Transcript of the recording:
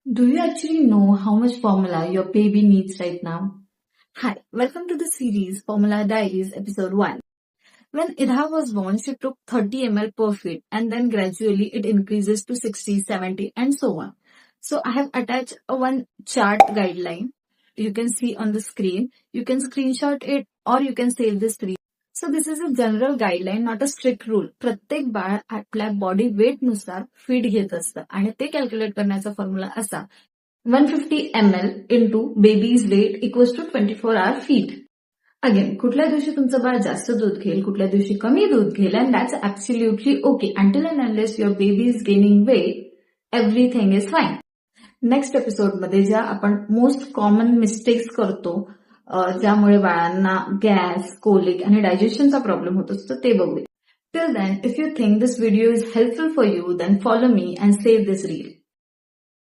Do you actually know how much formula your baby needs right now? Hi, welcome to the series Formula Diaries episode 1. When Idha was born, she took 30 ml per feed and then gradually it increases to 60, 70 and so on. So I have attached one chart guideline. You can see on the screen. You can screenshot it or you can save this screen. So this is a general guideline, not a strict rule. प्रत्येक बाळ आपल्या body weight नुसार feed घेत असतं आणि ते calculate करण्याचा formula असा 150 ml into baby's weight equals to 24-hour feed. Again कुठल्या दिवशी तुमचं बाळ जास्त दूध घेईल, कुठल्या दिवशी कमी दूध घेईल, and that's absolutely okay until and unless your baby is gaining weight everything is fine. Next एपिसोडमध्ये ज्या आपण मोस्ट कॉमन मिस्टेक्स करतो ज्यामुळे बाळांना गॅस, कोलिक आणि डायजेशनचा प्रॉब्लेम होत असतो ते बघूया. Till then, if you think this video is helpful for you, then follow me and save this reel.